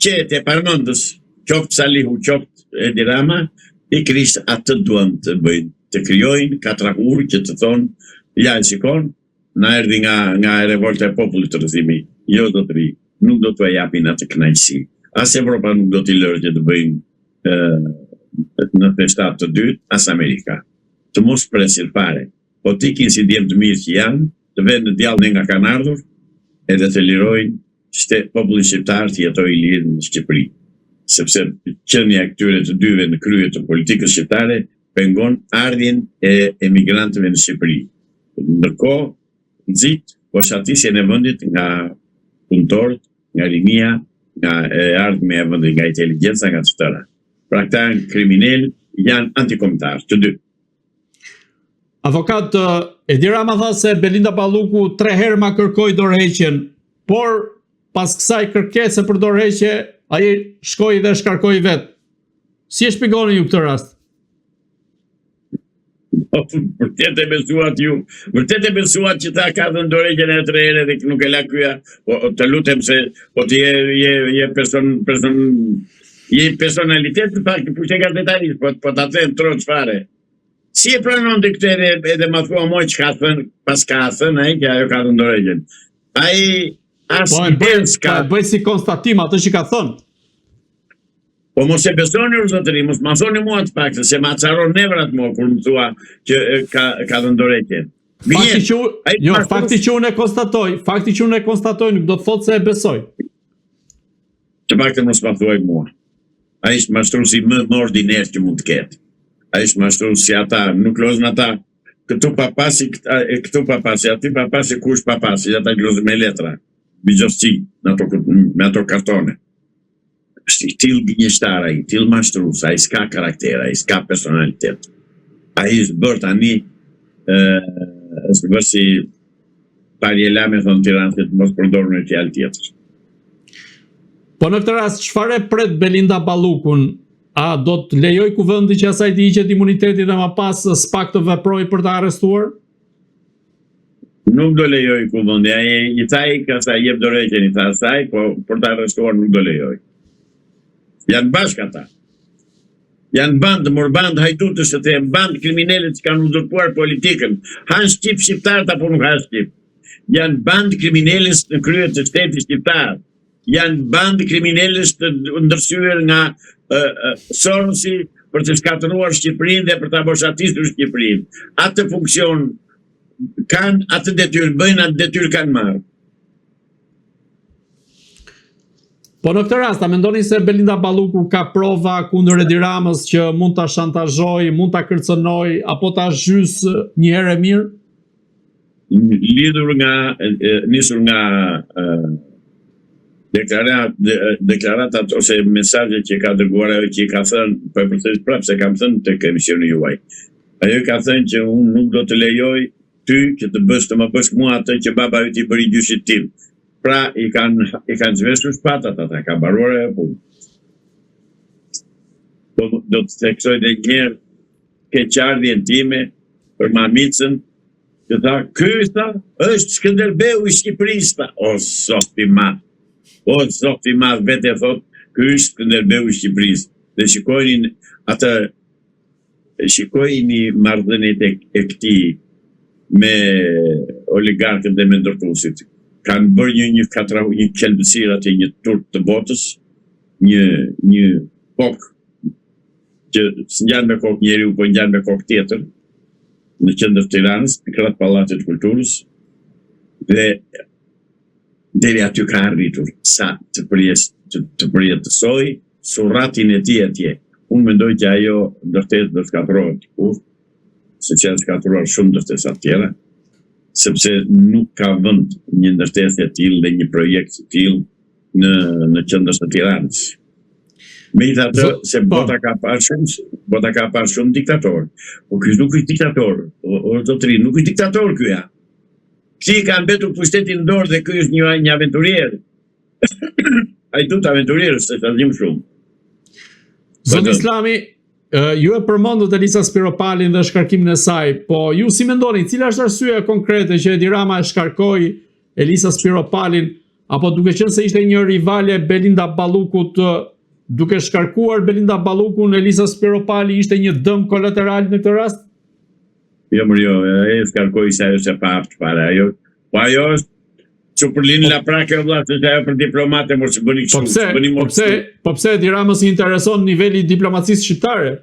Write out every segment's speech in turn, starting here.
qetë e parmendës, qoftë Salihu, qoftë Edi Rama, pikërisht atë duan të bëjnë, të krijojnë katrahur që të thonë, ja e shikon, na erdhi nga revolta e popullit të rëzimi, jo do të ri, nuk do të japin atë kënaqësi. As Evropa nuk do t'i lërë që të bëjnë në feshtat të dytë, as Amerika. Të mos presin fare, po t'ikin si djemë të mirë që janë, të vendë në djallë nga kanë ardhur, edhe të lirojnë popullin shqiptar të jetoj i lirë në Shqipëri. Sepse qënia këtyre të dyve në krye të politikës shqiptare pengon ardhjen e emigrantëve në Shqipëri. Ndërkohë, nxit poshatisjen e vendit nga punëtorët, nga rinia, nga ardhmja e vendit, nga inteligjenca, nga të tëra. Pra këta janë kriminal, janë antikombëtar, të dy. Avokat Edi Rama tha se Belinda Balluku 3 herë ma kërkoi dorëheqjen, por pas kësaj kërkese për dorëheqje, ai shkoi dhe shkarkoi vet. Si e shpjegoni ju këtë rast? Vërtet e besuat që ta ka dhënë dorëheqjen e 3 herë dhe nuk e la kyja, po të lutem se po ti je personalitet të pak, po që gazetarisht, po ta them troç fare. Si e pranon të këtë edhe ma thua moj që ka thënë, pas ka thënë, që ajo ka dhënë dorëheqjen. Ai as idenë s'ka. Bëj si konstatim atë që ka thënë. Po mos e besoni zotëri, mos ma thoni mua të pak, se ma caron nevrat mua kur më thua që ka dhënë dorëheqjen. Fakti që unë e konstatoj, nuk do të thotë se e besoj. Të pak të mos ma thuaj mua. A ishtë mashtruesi më ordiner që mund të ketë. A ishtë mashtruesi si ata, nuk lozën ata, këtu papasi, aty papasi, kush papasi, ata lozën me letra, bigjosçi, me ato kartone. Til gënjeshtar ai, til mashtrues, ai s'ka karakter, ai s'ka personalitet. Ai është bërë tani, është bërë si parjela me thonë tiranët, mos përdorën e fjalë tjetër. Po në këtë rast, çfarë pret Belinda Ballukun? A do të lejoj kuvendi që asaj të hiqet imuniteti dhe më pas s'pak të veproj për të arrestuar? Nuk do lejoj kuvendi, i thaj ka sa jep dorëheqjen, i tha asaj, po për të arrestuar nuk do lejoj. Janë bashkë ata. Janë bandë, morbandë, hajdutës, të them, bandë kriminalet që kanë uzurpuar politikën. Han shqip shqiptarët apo nuk han shqip. Janë bandë kriminalet në krye të shtetit shqiptar. Janë bandë kriminalet të ndërsyer nga Sorosi për të shkatëruar Shqipërinë dhe për të boshatisur Shqipërinë. Atë funksion kanë, atë detyrë bëjnë, atë detyrë kanë marrë. Po në këtë rast, a mendoni se Belinda Balluku ka prova kundër Edi Ramës që mund ta shantazhoj, mund ta kërcënoj apo ta zhys një herë e mirë? Lidhur nisur nga deklaratat ose mesazhet që ka dërguar ajo që i ka thënë, po e përsëris prapë se kam thënë tek emisioni juaj. Ajo ka thënë që unë nuk do të lejoj ty që të më bësh mua atë që baba yt i bëri gjyshit tim. Pra i kanë zhveshur shpatat ata, ka mbaruar ajo punë. Do të theksoj edhe një herë keqardhjen time për mamicën, që tha, ky është Skënderbeu i Shqipërisë. O zoti i madh. O zoti i madh, vetë thot, ky është Skënderbeu i Shqipërisë. Dhe shikojini marrëdhëniet e këtij me oligarkët dhe me ndërtuesit. Kanë bërë një qelbësirë atë, një turp të botës, një kokë që s'ngjan me kokë njeriu, po ngjan me kokë tjetër, në qendër të Tiranës, në krah Pallatit të Kulturës, dhe deri aty ka arritur sa të përjetësoj surratin e tij atje. Unë mendoj që ajo ndërtesë do të shkatërrohet, se që janë shkatëruar shumë ndërtesa të tjera, sepse nuk ka vend një ndërtesë e tillë dhe një projekt të tillë në qendër të Tiranës. Megjithatë, se bota ka parë shumë diktatorë. Po ky nuk është diktator, o zotëri, nuk është diktator ky ja. Ky ka mbetur pushtetin në dorë dhe ky është një aventurier. Ai tut aventurier, se ta dim shumë. Zoti Islami, ju e përmendët Elisa Spiropalin dhe shkarkimin e saj, po ju si mendoni, cila është arsyeja konkrete që Edi Rama e shkarkoi Elisa Spiropalin apo duke qenë se ishte një rivale Belinda Ballukut, duke shkarkuar Belinda Ballukun, Elisa Spiropali ishte një dëm kolateral në këtë rast? Jo, e shkarkoi se ajo se pa aftë para, ajo. Po ajo është që për linë la prake o vlasë, është ajo për diplomate, mor që bëni kështu. Po pse Edi Ramës i intereson niveli i diplomacisë shqiptare?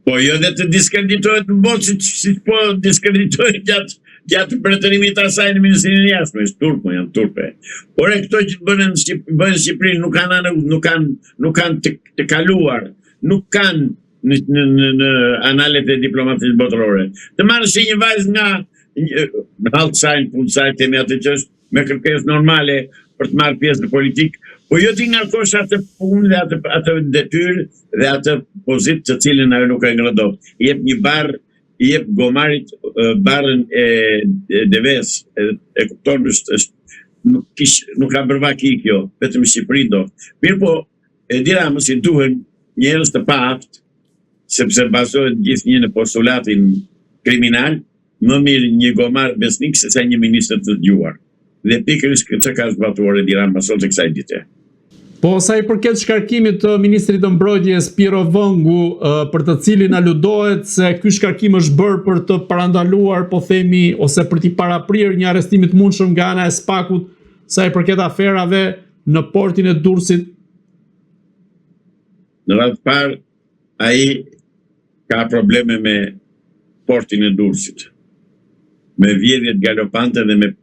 Po jo dhe të diskreditohet në botë, si po diskreditohet gjatë pretendimit të asaj në Ministrinë e Jashtme, është turpo, janë turpe. Por e këto që bënë Shqipërinë nuk kanë të kaluar, nuk kanë në analet e diplomatisë botërore. Të marrë si një vajzë nga haltë sajnë, punë sajnë, temi atë që është me kërkesë normale për të marrë pjesë në politikë, po jo ti ngarkosh atë punë dhe atë detyrë dhe atë pozitë të cilën ajo nuk e ngrëdot. I jep një barë, i jep gomarit barën e deves, e kupton, nuk ka bërvaki kjo, vetëm Shqipëri do. Mirë po, Edi Ramës i duhen njerëz të paaft, sepse bazohet gjithë një në postulatin kriminal, më mirë një gomar besnik se sa një ministër të dëgjuar. Dhe pikërisht këtë ka zbatuar Edi Rama sot e kësaj dite. Po sa i përket shkarkimit të ministrit të mbrojtjes Piro Vëngu, për të cilin aludohet se ky shkarkim është bërë për të parandaluar, po themi, ose për t'i paraprirë një arrestim të mundshëm nga ana e SPAK-ut, sa i përket aferave në portin e Durrësit? Në radhë parë, ai ka probleme me portin e Durrësit, me vjedhjet galopante dhe me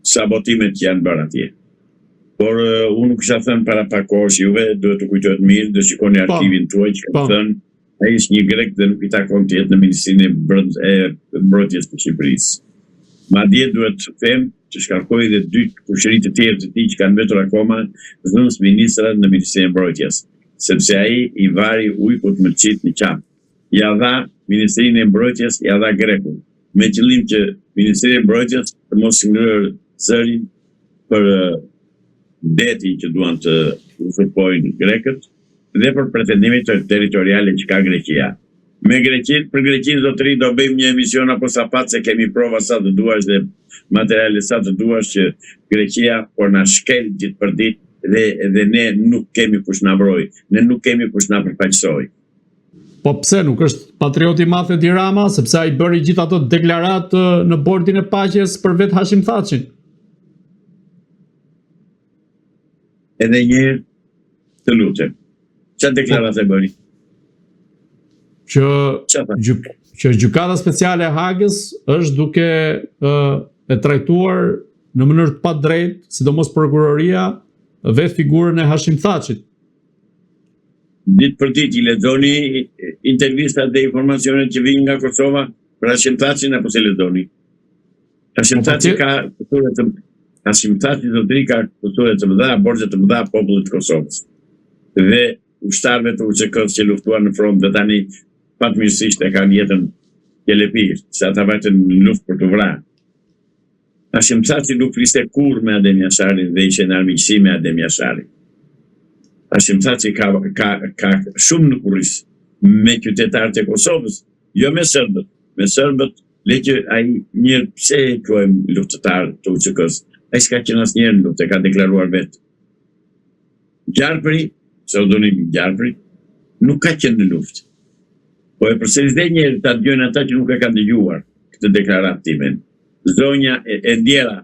sabotimet që janë bërë atje. Por unë nuk kisha thënë para pak kohësh juve, duhet të kujtohet mirë, do shikoni arkivin tuaj që kam thënë, ai është një grek dhe nuk i takon të jetë në Ministrinë e Mbrojtjes të Shqipërisë. Madje duhet të them që shkarkoi dhe 2 kushëri të tjerë të tij që kanë mbetur akoma dhënës ministra në Ministrinë e Mbrojtjes, sepse ai i vari ujkut më qit në qam. Ja dha Ministrinë e Mbrojtjes, ja dha grekun, me qëllim që Ministria e Mbrojtjes të mos ngrërë zërin për deti që duan të uzurpojnë grekët dhe për pretendimet territoriale që ka Greqia. Për Greqinë zotëri do bëjmë një emision apo sapat se kemi prova sa të duash dhe materiale sa të duash që Greqia por na shkel ditë për ditë dhe ne nuk kemi kush na mbroj, ne nuk kemi kush na përfaqësoj. Po pse nuk është patrioti i madh Edi Rama, sepse ai bëri gjithë ato deklaratë në bordin e paqes për vetë Hashim Thaçin? Edhe një të lutem. Çfarë deklarate bëri? Që gjykata speciale e Hagës është duke e trajtuar në mënyrë të padrejtë, sidomos prokuroria, vetë figurën e Hashim Thaçit. Ditë për ditë i lexoni intervistat dhe informacionet që vijnë nga Kosova për Hashim Thaçin apo se lexoni? Hashim Thaçi ka Hashim Thaçi zotëri ka kushtore të mëdha, borxhe të mëdha popullit të Kosovës. Dhe ushtarëve të UÇK-s që luftuan në front dhe tani fatmirësisht e kanë jetën qelepir, se ata vajtën në luftë për të vrarë. Hashim Thaçi nuk fliste kurrë me Adem Jasharin dhe ishte në armiqësi me Adem Jasharin. Hashim Thaçi ka shumë në kurris me qytetarët e Kosovës, jo me serbët. Me serbët, le që ai mirë pse e quajmë luftëtar të UÇK-s. Ai s'ka qenë asnjëherë në luftë, ka deklaruar vetë. Gjarpëri, pseudonimi Gjarpëri, nuk ka qenë në luftë. Po e përsëris dhe njerë ta dëgjojnë ata që nuk e kanë dëgjuar këtë deklaratë time. Zonja e ndjera,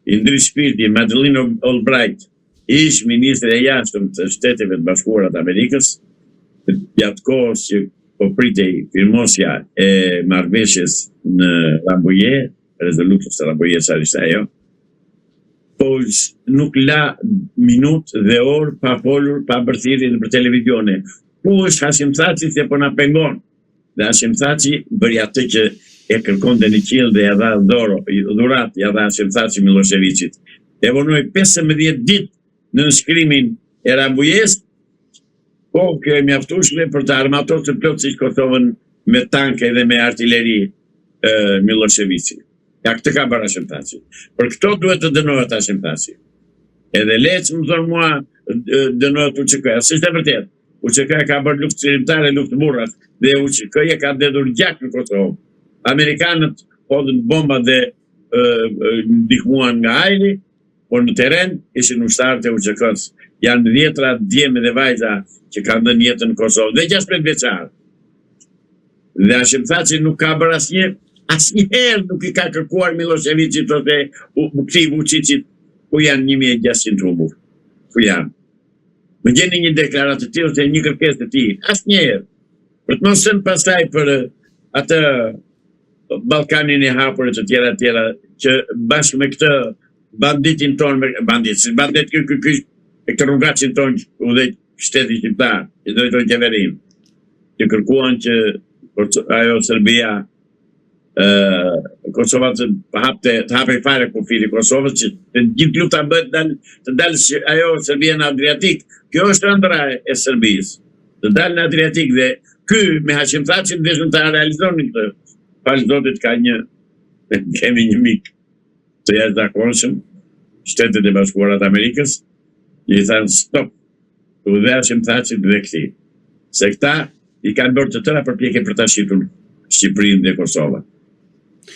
i ndri shpirti, Madeleine Albright, ish ministre e jashtëm të Shteteve të Bashkuara të Amerikës, gjatë kohës që po pritej firmosja e marrëveshjes në Rambouillet, rezolutës të Rambouillet sa ishte ajo, po nuk la minut dhe orë pa folur, pa bërthirje për televizione. Ku është Hashim Thaçi se po na pengon? Dhe Hashim Thaçi bëri atë që e kërkonte në qiell dhe ja dha dhurat, ja dha Hashim Thaçi Miloševićit. E vonoi 15 ditë në nënshkrimin e Rambouillets, po kjo e mjaftueshme për të armatosur plotësisht Kosovën me tanke dhe me artilleri Miloševići. Ja këtë ka bërë Hashim Thaçi. Për këto duhet të dënohet Hashim Thaçi. Edhe lecë më thonë mua dënohet UÇK-ja. S'është e vërtetë. UÇK-ja ka bërë luftë qeveritare, luftë burrat, dhe UÇK-ja ka dhëdur gjak në Kosovë. Amerikanët hodhën bomba dhe ndihmuan nga ajri, por në teren ishin ushtarët e UÇK-s. Janë dhjetra djeme dhe vajza që kanë dhënë jetën në Kosovë, dhe 16 vjeçar. Dhe Hashim Thaçi nuk ka bërë asnjëherë nuk i ka kërkuar Miloševićit ose këtij Vučićit ku janë 1600 humbur. Ku janë? Më gjeni një deklaratë të tillë ose një kërkesë të tillë, asnjëherë. Për të mos thënë pastaj për atë Ballkanin e hapur e të tjera që bashkë me këtë banditin ton, bandit ky e këtë rrugacin ton u dhe shteti shqiptar, i drejtojnë qeverin, që kërkuan që ajo Serbia Kosova të hape fare kufiri Kosovës, që të gjithë luta bëhet të dalë ajo Serbia në Adriatik. Kjo është ëndra e Serbisë, të dalë në Adriatik, dhe ky me Hashim Thaçin dëshmën ta realizoni këtë. Pas zotit kemi një mik të jashtëzakonshëm, Shtetet e Bashkuara të Amerikës, i thanë stop, u dhe Hashim Thaçit dhe këtij, se këta i kanë bërë të tëra përpjekje për ta shitur Shqipërinë dhe Kosovën.